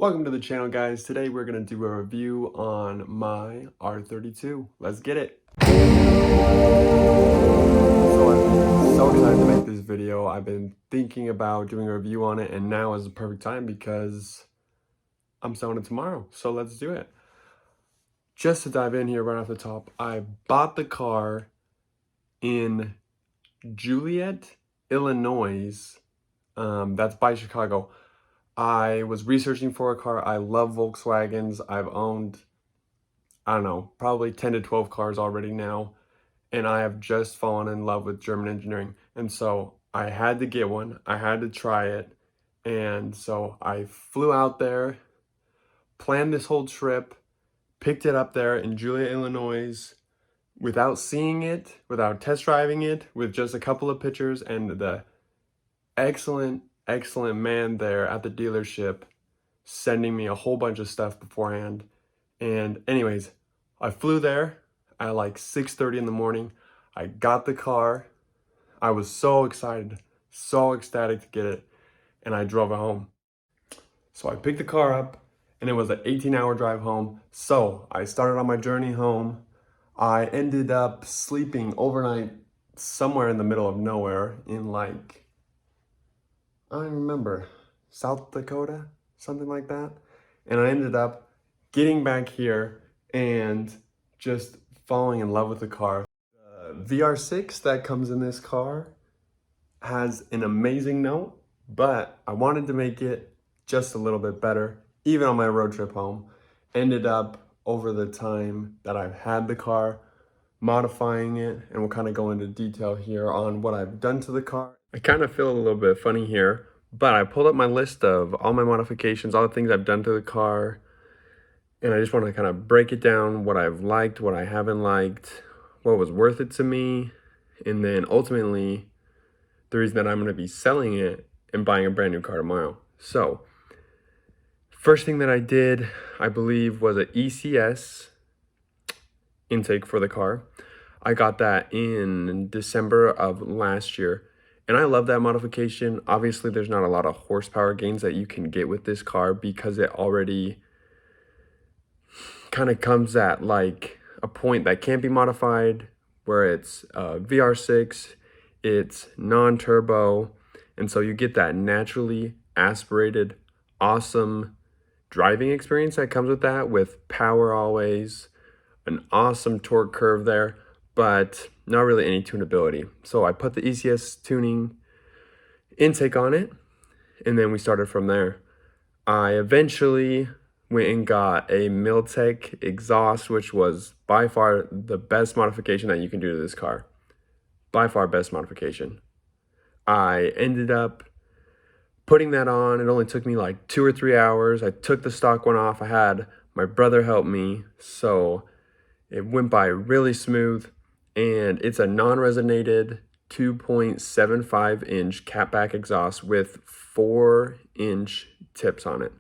Welcome to the channel, guys. Today we're going to do a review on my R32. Let's get it. So I'm so excited to make this video. I've been thinking about doing a review on it, and now is the perfect time because I'm selling it tomorrow. So let's do it. Just to dive in here right off the top, I bought the car in Juliet, Illinois. That's by Chicago. I was researching for a car. I love Volkswagens. I've owned, I don't know, probably 10 to 12 cars already now. And I have just fallen in love with German engineering. And so I had to get one. I had to try it. And so I flew out there, planned this whole trip, picked it up there in Juliet, Illinois, without seeing it, without test driving it, with just a couple of pictures, and the excellent man there at the dealership sending me a whole bunch of stuff beforehand. And anyways, I flew there at like 6:30 in the morning. I got the car. I was so excited, so ecstatic to get it, and I drove it home. So I picked the car up, and it was an 18-hour drive home. So I started on my journey home. I ended up sleeping overnight somewhere in the middle of nowhere in like, I don't remember, South Dakota, something like that. And I ended up getting back here and just falling in love with the car. The VR6 that comes in this car has an amazing note, but I wanted to make it just a little bit better, even on my road trip home. Ended up, over the time that I've had the car, modifying it, and we'll kind of go into detail here on what I've done to the car. I kind of feel a little bit funny here, but I pulled up my list of all my modifications, all the things I've done to the car, and I just want to kind of break it down, what I've liked, what I haven't liked, what was worth it to me, and then ultimately the reason that I'm going to be selling it and buying a brand new car tomorrow. So first thing that I did, I believe, was an ECS intake for the car. I got that in December of last year, and I love that modification. Obviously, there's not a lot of horsepower gains that you can get with this car because it already kind of comes at like a point that can't be modified, where it's VR6, it's non-turbo, and so you get that naturally aspirated, awesome driving experience that comes with that, with power always, an awesome torque curve there, but not really any tunability. So I put the ECS tuning intake on it, and then we started from there. I eventually went and got a Miltech exhaust, which was by far the best modification that you can do to this car. By far best modification. I ended up putting that on. It only took me like 2 or 3 hours. I took the stock one off. I had my brother help me, so it went by really smooth. And it's a non-resonated 2.75-inch catback exhaust with 4-inch tips on it.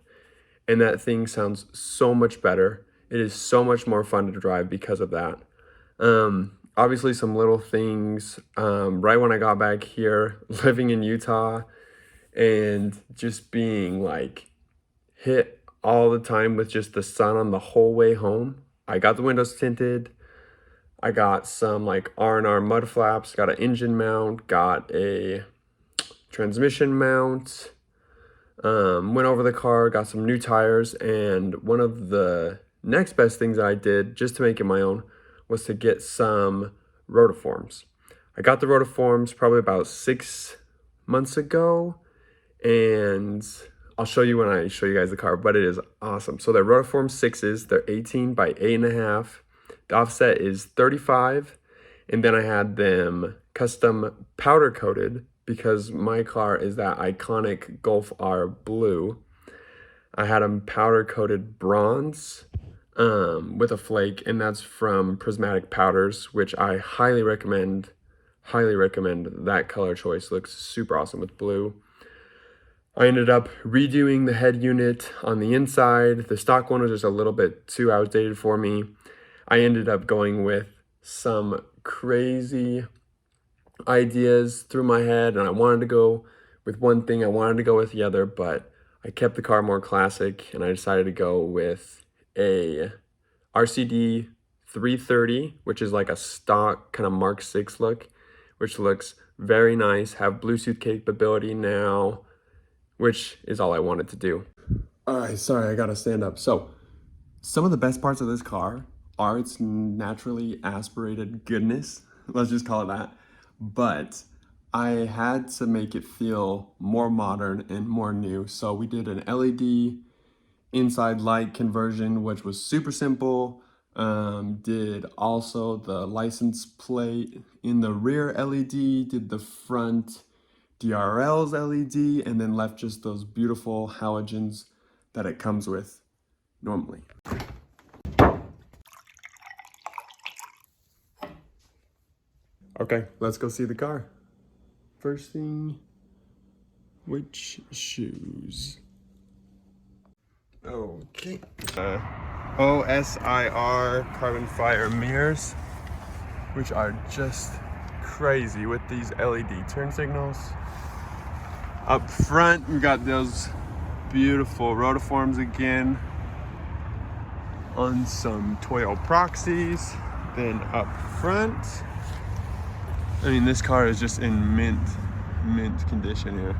And that thing sounds so much better. It is so much more fun to drive because of that. Obviously some little things, right when I got back here, living in Utah and just being like hit all the time with just the sun on the whole way home, I got the windows tinted. I got some like R&R mud flaps, got an engine mount, got a transmission mount, went over the car, got some new tires, and one of the next best things I did, just to make it my own, was to get some rotiforms. I got the rotiforms probably about 6 months ago, and I'll show you when I show you guys the car, but it is awesome. So they're rotiform 6s, they're 18 by 8.5. The offset is 35, and then I had them custom powder coated because my car is that iconic Golf R blue. I had them powder coated bronze with a flake, and that's from Prismatic Powders, which I highly recommend. Highly recommend that color choice. Looks super awesome with blue. I ended up redoing the head unit on the inside. The stock one was just a little bit too outdated for me. I ended up going with some crazy ideas through my head, and I wanted to go with one thing, I wanted to go with the other, but I kept the car more classic and I decided to go with a RCD 330, which is like a stock kind of Mark 6 look, which looks very nice, have Bluetooth capability now, which is all I wanted to do. All right, sorry, I gotta stand up. So, some of the best parts of this car are its naturally aspirated goodness, let's just call it that, but I had to make it feel more modern and more new. So we did an LED inside light conversion, which was super simple. Did also the license plate in the rear LED, did the front DRL's LED, and then left just those beautiful halogens that it comes with normally. Okay, let's go see the car. First thing, which shoes? Okay. OSIR carbon fiber mirrors, which are just crazy with these LED turn signals. Up front, we got those beautiful rotiforms again on some Toyo Proxies. Then up front, I mean, this car is just in mint condition here.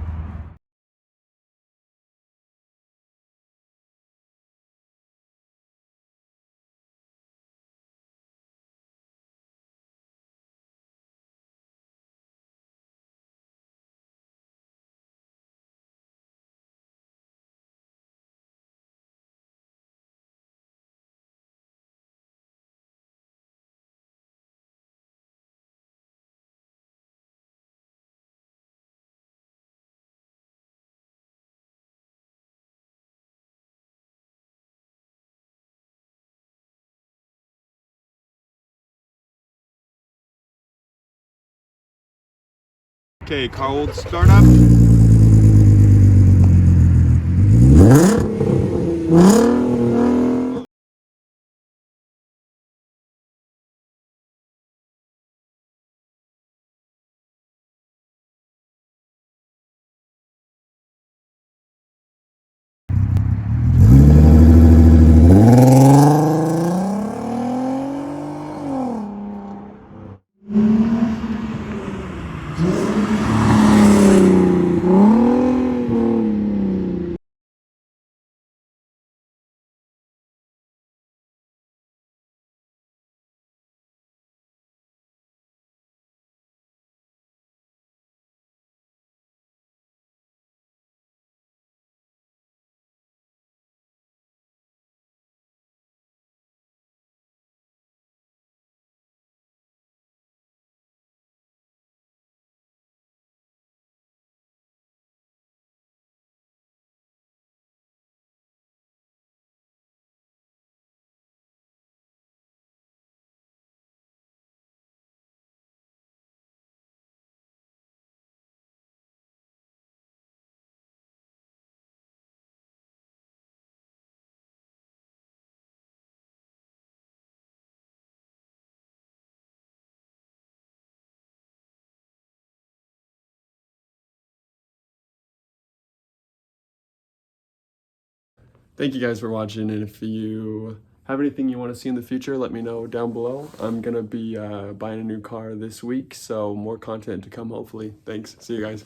Okay, cold startup. Thank you guys for watching, and if you have anything you want to see in the future, let me know down below. I'm gonna be buying a new car this week, so more content to come hopefully. Thanks, see you guys.